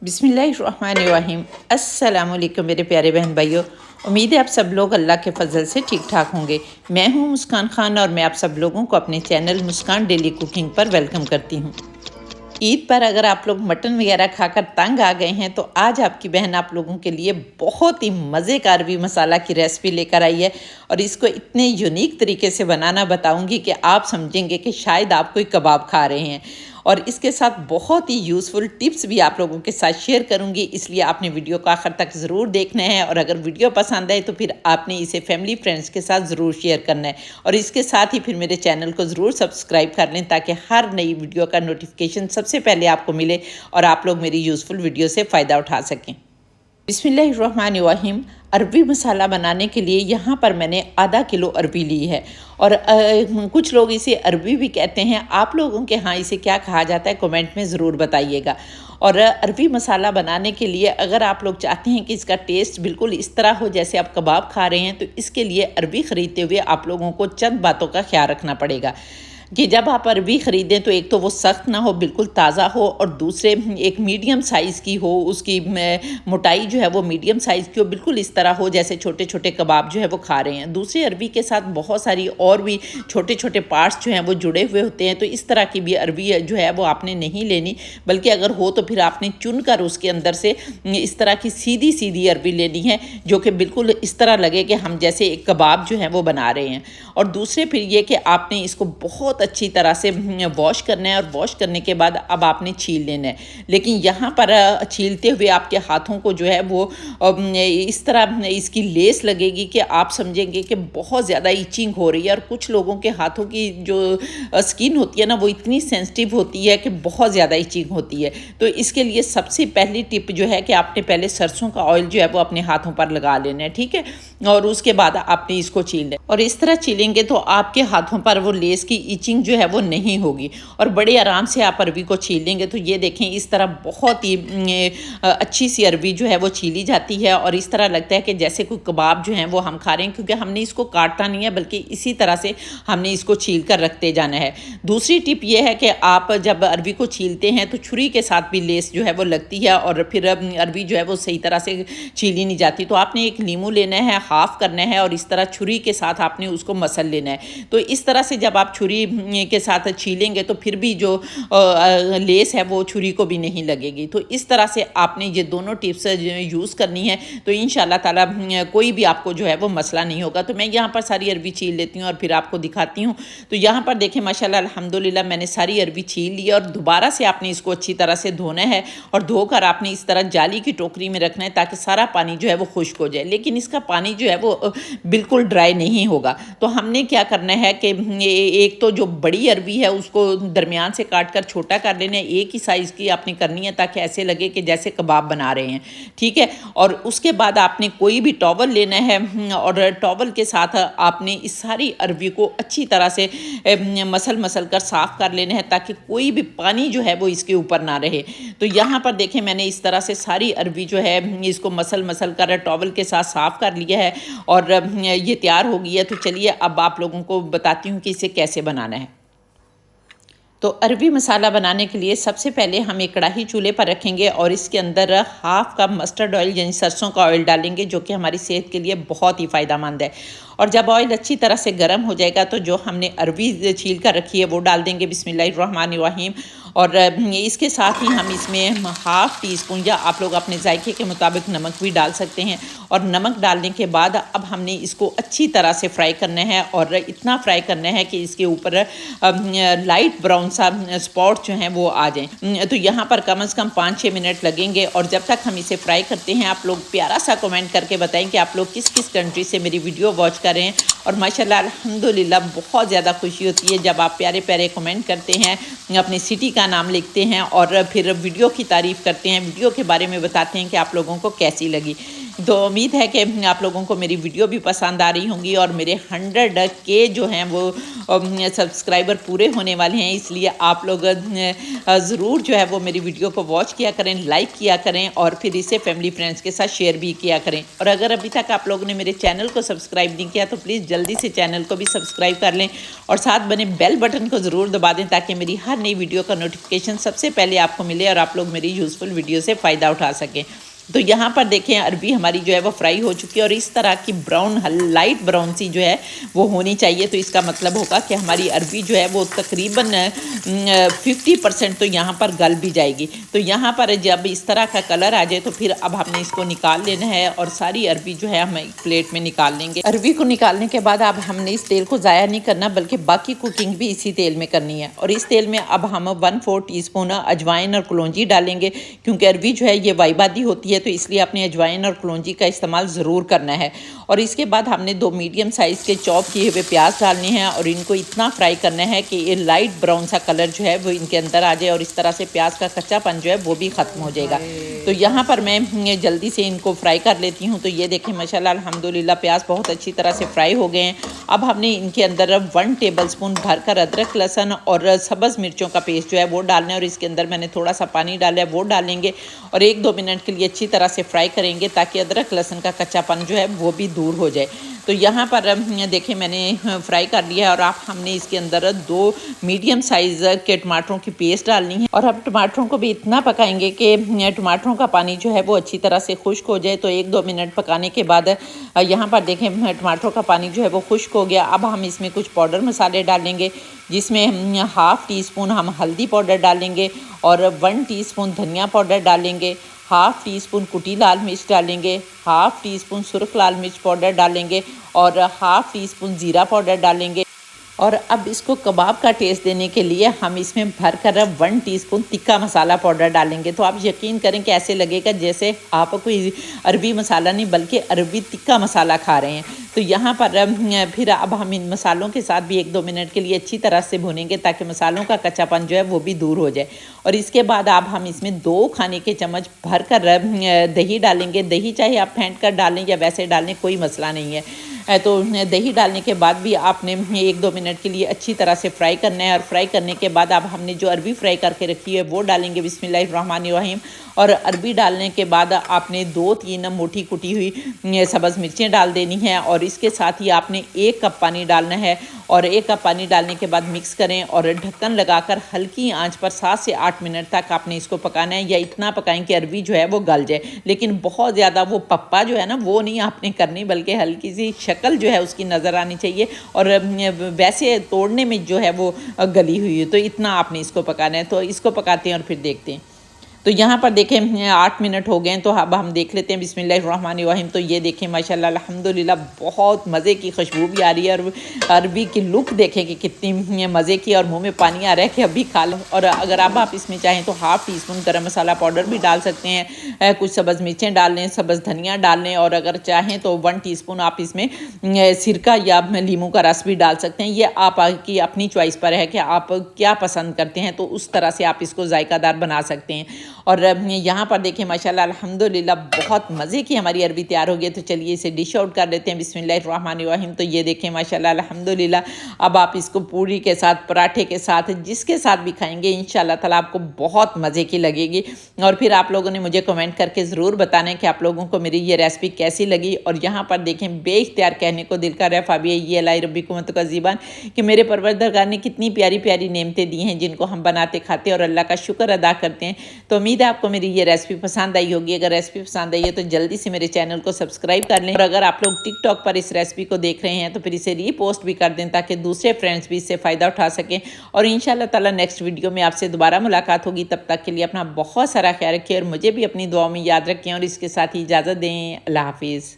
बिस्मिल्लाहिर्रहमानिर्रहीम। अस्सलाम वालेकुम मेरे प्यारे बहन भाइयों। उम्मीद है आप सब लोग अल्लाह के फजल से ठीक ठाक होंगे। मैं हूं मुस्कान खान और मैं आप सब लोगों को अपने चैनल मुस्कान डेली कुकिंग पर वेलकम करती हूं। ईद पर अगर आप लोग मटन वगैरह खाकर तंग आ गए हैं तो आज आपकी बहन आप लोगों के लिए बहुत ही मज़े का अरबी मसाला की रेसिपी लेकर आई है और इसको इतने यूनिक तरीके से बनाना बताऊंगी कि आप समझेंगे कि शायद आप कोई कबाब खा रहे हैं। और इसके साथ बहुत ही यूज़फुल टिप्स भी आप लोगों के साथ शेयर करूंगी, इसलिए आपने वीडियो को आखिर तक ज़रूर देखना है। और अगर वीडियो पसंद आए तो फिर आपने इसे फैमिली फ्रेंड्स के साथ ज़रूर शेयर करना है और इसके साथ ही फिर मेरे चैनल को ज़रूर सब्सक्राइब कर लें ताकि हर नई वीडियो का नोटिफिकेशन सबसे पहले आपको मिले और आप लोग मेरी यूज़फुल वीडियो से फ़ायदा उठा सकें। बिस्मिल्लाहिर्रहमानिर्रहीम। अरबी मसाला बनाने के लिए यहाँ पर मैंने आधा किलो अरबी ली है और कुछ लोग इसे अरबी भी कहते हैं। आप लोगों के यहाँ इसे क्या कहा जाता है कमेंट में ज़रूर बताइएगा। और अरबी मसाला बनाने के लिए अगर आप लोग चाहते हैं कि इसका टेस्ट बिल्कुल इस तरह हो जैसे आप कबाब खा रहे हैं तो इसके लिए अरबी ख़रीदते हुए आप लोगों को चंद बातों का ख्याल रखना पड़ेगा कि जब आप अरबी ख़रीदें तो एक तो वो सख्त ना हो, बिल्कुल ताज़ा हो, और दूसरे एक मीडियम साइज़ की हो, उसकी मोटाई जो है वो मीडियम साइज़ की हो, बिल्कुल इस तरह हो जैसे छोटे छोटे कबाब जो है वो खा रहे हैं। दूसरी अरबी के साथ बहुत सारी और भी छोटे छोटे पार्ट्स जो हैं वो जुड़े हुए होते हैं, तो इस तरह की भी अरबी जो है वो आपने नहीं लेनी, बल्कि अगर हो तो फिर आपने चुन कर उसके अंदर से इस तरह की सीधी सीधी अरबी लेनी है जो कि बिल्कुल इस तरह लगे कि हम जैसे एक कबाब जो है वो बना रहे हैं। और दूसरे फिर ये कि आपने इसको बहुत अच्छी तरह से वॉश करना है और वॉश करने के बाद अब आपने छील लेना है। लेकिन यहाँ पर छीलते हुए आपके हाथों को जो है वो इस तरह इसकी लेस लगेगी कि आप समझेंगे कि बहुत ज़्यादा ईचिंग हो रही है। और कुछ लोगों के हाथों की जो स्किन होती है ना वो इतनी सेंसिटिव होती है कि बहुत ज़्यादा ईचिंग होती है। तो इसके लिए सबसे पहली टिप जो है कि आपने पहले सरसों का ऑयल जो है वो अपने हाथों पर लगा लेना है, ठीक है, और उसके बाद आपने इसको छीलना है। और इस तरह छीलेंगे तो आपके हाथों पर वो लेस की ईचिंग जो है वो नहीं होगी और बड़े आराम से आप अरबी को छील लेंगे। तो ये देखें इस तरह बहुत ही अच्छी सी अरबी जो है वो छीली जाती है और इस तरह लगता है कि जैसे कोई कबाब जो है वो हम खा रहे हैं, क्योंकि हमने इसको काटना नहीं है बल्कि इसी तरह से हमने इसको छील कर रखते जाना है। दूसरी टिप ये है कि आप जब अरबी को छीलते हैं तो छुरी के साथ भी लेस जो है वो लगती है और फिर अरबी जो है वो सही तरह से छीली नहीं जाती। तो आपने एक नींबू लेना है, हाफ करना है और इस तरह छुरी के साथ आपने उसको मसल लेना है। तो इस तरह से जब आप छुरी के साथ छीलेंगे तो फिर भी जो लेस है वो छुरी को भी नहीं लगेगी। तो इस तरह से आपने ये दोनों टिप्स यूज़ करनी है तो इंशाल्लाह ताला कोई भी आपको जो है वो मसला नहीं होगा। तो मैं यहाँ पर सारी अरबी छील लेती हूँ और फिर आपको दिखाती हूँ। तो यहाँ पर देखें माशाल्लाह अल्हम्दुलिल्लाह मैंने सारी अरबी छील ली है और दोबारा से आपने इसको अच्छी तरह से धोना है और धोकर आपने इस तरह जाली की टोकरी में रखना है ताकि सारा पानी जो है वो खुश्क हो जाए। लेकिन इसका पानी जो है वो बिल्कुल ड्राई नहीं होगा। तो हमने क्या करना है कि एक तो जो बड़ी अरबी है उसको दरमियान से काट कर छोटा कर लेना है, एक ही साइज़ की आपने करनी है ताकि ऐसे लगे कि जैसे कबाब बना रहे हैं, ठीक है। और उसके बाद आपने कोई भी टॉवल लेना है और टॉवल के साथ आपने इस सारी अरबी को अच्छी तरह से मसल कर साफ़ कर लेना है ताकि कोई भी पानी जो है वो इसके ऊपर ना रहे। तो यहाँ पर देखें मैंने इस तरह से सारी अरबी जो है इसको मसल कर टॉवल के साथ साफ़ कर लिया है और ये तैयार हो गई है। तो चलिए अब आप लोगों को बताती हूँ कि इसे कैसे बनाना है। तो अरबी मसाला बनाने के लिए सबसे पहले हम एक कढ़ाई चूल्हे पर रखेंगे और इसके अंदर हाफ कप मस्टर्ड ऑयल यानी सरसों का ऑयल डालेंगे जो कि हमारी सेहत के लिए बहुत ही फ़ायदेमंद है। और जब ऑयल अच्छी तरह से गर्म हो जाएगा तो जो हमने अरबी छील कर रखी है वो डाल देंगे बिस्मिल्लाहिर्रहमानिर्रहीम। और इसके साथ ही हम इसमें हाफ़ टी स्पून या आप लोग अपने जायके के मुताबिक नमक भी डाल सकते हैं। और नमक डालने के बाद अब हमने इसको अच्छी तरह से फ्राई करना है और इतना फ्राई करना है कि इसके ऊपर लाइट ब्राउन सा स्पॉट जो हैं वो आ जाएं। तो यहाँ पर कम से कम 5-6 मिनट लगेंगे। और जब तक हम इसे फ्राई करते हैं आप लोग प्यारा सा कमेंट करके बताएं कि आप लोग किस किस कंट्री से मेरी वीडियो वॉच कर रहे हैं। और माशाल्लाह अल्हम्दुलिल्लाह बहुत ज़्यादा खुशी होती है जब आप प्यारे प्यारे कमेंट करते हैं, अपनी सिटी का नाम लिखते हैं और फिर वीडियो की तारीफ़ करते हैं, वीडियो के बारे में बताते हैं कि आप लोगों को कैसी लगी। तो उम्मीद है कि आप लोगों को मेरी वीडियो भी पसंद आ रही होंगी। और मेरे 100K जो हैं वो सब्सक्राइबर पूरे होने वाले हैं, इसलिए आप लोग ज़रूर जो है वो मेरी वीडियो को वॉच किया करें, लाइक किया करें और फिर इसे फैमिली फ्रेंड्स के साथ शेयर भी किया करें। और अगर अभी तक आप लोगों ने मेरे चैनल को सब्सक्राइब नहीं किया तो प्लीज़ जल्दी से चैनल को भी सब्सक्राइब कर लें और साथ बने बेल बटन को ज़रूर दबा दें ताकि मेरी हर नई वीडियो का नोटिफिकेशन सबसे पहले आपको मिले और आप लोग मेरी यूज़फुल वीडियो से फ़ायदा उठा सकें। तो यहाँ पर देखें अरबी हमारी जो है वो फ्राई हो चुकी है और इस तरह की ब्राउन लाइट ब्राउन सी जो है वो होनी चाहिए। तो इसका मतलब होगा कि हमारी अरबी जो है वो तकरीबन 50% तो यहाँ पर गल भी जाएगी। तो यहाँ पर जब इस तरह का कलर आ जाए तो फिर अब हमने इसको निकाल लेना है और सारी अरबी जो है हम एक प्लेट में निकाल लेंगे। अरबी को निकालने के बाद अब हमने इस तेल को ज़ाया नहीं करना बल्कि बाकी कुकिंग भी इसी तेल में करनी है। और इस तेल में अब हम 1/4 टीस्पून अजवाइन और कलौंजी डालेंगे, क्योंकि अरबी जो है ये वाइबादी होती है तो इसलिए अपने अजवाइन और कलौंजी का इस्तेमाल ज़रूर करना है। और इसके बाद हमने 2 मीडियम साइज़ के चॉप किए हुए प्याज डालने हैं और इनको इतना फ्राई करना है कि ये लाइट ब्राउन सा कलर जो है वो इनके अंदर आ जाए और इस तरह से प्याज का कच्चापन जो है वो भी ख़त्म हो जाएगा। तो यहाँ पर मैं जल्दी से इनको फ्राई कर लेती हूँ। तो ये देखें माशाल्लाह अल्हम्दुलिल्लाह प्याज बहुत अच्छी तरह से फ्राई हो गए हैं। अब हमने इनके अंदर 1 टेबलस्पून भरकर अदरक लहसुन और सब्ज़ मिर्चों का पेस्ट जो है वो डालना है और इसके अंदर मैंने थोड़ा सा पानी डाला है वो डालेंगे और 1-2 मिनट के लिए अच्छी तरह से फ्राई करेंगे ताकि अदरक लहसुन का कच्चापन जो है वो भी दूर हो जाए। तो यहाँ पर देखें मैंने फ्राई कर लिया है और आप हमने इसके अंदर 2 मीडियम साइज़ के टमाटरों की पेस्ट डालनी है और अब टमाटरों को भी इतना पकाएंगे कि टमाटरों का पानी जो है वो अच्छी तरह से खुश्क हो जाए। तो 1-2 मिनट पकाने के बाद यहाँ पर देखें टमाटरों का पानी जो है वो खुश्क हो गया। अब हम इसमें कुछ पाउडर मसाले डालेंगे, जिसमें 1/2 टीस्पून हम हल्दी पाउडर डालेंगे और 1 टीस्पून धनिया पाउडर डालेंगे, 1/2 टीस्पून कुटी लाल मिर्च डालेंगे, 1/2 टीस्पून सुर्ख लाल मिर्च पाउडर डालेंगे और 1/2 टीस्पून ज़ीरा पाउडर डालेंगे। और अब इसको कबाब का टेस्ट देने के लिए हम इसमें भरकर 1 टीस्पून तिक्का मसाला पाउडर डालेंगे। तो आप यकीन करें कि ऐसे लगेगा जैसे आप कोई अरबी मसाला नहीं बल्कि अरबी तिक्का मसाला खा रहे हैं। तो यहाँ पर फिर अब हम इन मसालों के साथ भी 1-2 मिनट के लिए अच्छी तरह से भुनेंगे ताकि मसालों का कच्चापन जो है वो भी दूर हो जाए। और इसके बाद अब हम इसमें 2 खाने के चम्मच भरकर दही डालेंगे। दही चाहे आप फेंट कर डालें या वैसे डालें, कोई मसला नहीं है। तो दही डालने के बाद भी आपने 1-2 मिनट के लिए अच्छी तरह से फ्राई करना है और फ्राई करने के बाद अब हमने जो अरबी फ्राई करके रखी है वो डालेंगे बिस्मिल्लाहिर्रहमानिर्रहीम। और अरबी डालने के बाद आपने 2-3 मोटी कुटी हुई सब्ज़ मिर्चें डाल देनी है और इसके साथ ही आपने 1 कप पानी डालना है और 1 कप पानी डालने के बाद मिक्स करें और ढक्कन लगाकर हल्की आंच पर 7 से 8 मिनट तक आपने इसको पकाना है या इतना पकाएं कि अरबी जो है वो गल जाए। लेकिन बहुत ज़्यादा वो पप्पा जो है ना वो नहीं आपने करनी, बल्कि हल्की सी शक्ल जो है उसकी नज़र आनी चाहिए और वैसे तोड़ने में जो है वो गली हुई है। तो इतना आपने इसको पकाना है। तो इसको पकाते हैं और फिर देखते हैं। तो यहाँ पर देखें 8 मिनट हो गए हैं। तो अब हम देख लेते हैं बिस्मिल्लाहिर्रहमानिर्रहीम। तो ये देखें माशाल्लाह अल्हम्दुलिल्लाह बहुत मज़े की खुशबू भी आ रही है और अरबी की लुक देखें कि कितनी मज़े की, और मुंह में पानी आ रहा है कि अभी खा लो। और अगर अब आप इसमें चाहें तो 1/2 टीस्पून गरम मसाला पाउडर भी डाल सकते हैं, कुछ सब्ज़ मिर्चें डाल लें, सब्ज़ धनिया डाल लें और अगर चाहें तो 1 टीस्पून आप इसमें सिरका या लीमू का रस भी डाल सकते हैं। ये आपकी अपनी चॉइस पर है कि आप क्या पसंद करते हैं, तो उस तरह से आप इसको जायकादार बना सकते हैं। और यहाँ पर देखें माशाल्लाह अल्हम्दुलिल्लाह बहुत मज़े की हमारी अरबी तैयार हो गई। तो चलिए इसे डिश आउट कर लेते हैं बिस्मिल्लाहिर्रहमानिर्रहीम। तो ये देखें माशाल्लाह अल्हम्दुलिल्लाह अब आप इसको पूरी के साथ, पराठे के साथ, जिसके साथ भी खाएंगे इंशाल्लाह ताला आपको बहुत मज़े की लगेगी। और फिर आप लोगों ने मुझे कमेंट करके ज़रूर बताना है कि आप लोगों को मेरी ये रेसिपी कैसी लगी। और यहाँ पर देखें बेइख्तियार कहने को दिल कर रहा है फ़ाबिया ये अलाई रब्बी कुमत का ज़ीबान कि मेरे परवरदिगार ने कितनी प्यारी प्यारी नेमतें दी हैं जिनको हम बनाते खाते और अल्लाह का शुक्र अदा करते हैं। तो उम्मीद है आपको मेरी ये रेसिपी पसंद आई होगी। अगर रेसिपी पसंद आई है तो जल्दी से मेरे चैनल को सब्सक्राइब कर लें और अगर आप लोग टिकटॉक पर इस रेसिपी को देख रहे हैं तो फिर इसे रीपोस्ट भी कर दें ताकि दूसरे फ्रेंड्स भी इससे फ़ायदा उठा सकें। और इंशाल्लाह ताला नेक्स्ट वीडियो में आपसे दोबारा मुलाकात होगी। तब तक के लिए अपना बहुत सारा ख्याल रखिए और मुझे भी अपनी दुआओं में याद रखें और इसके साथ ही इजाज़त दें। अल्लाह हाफिज़।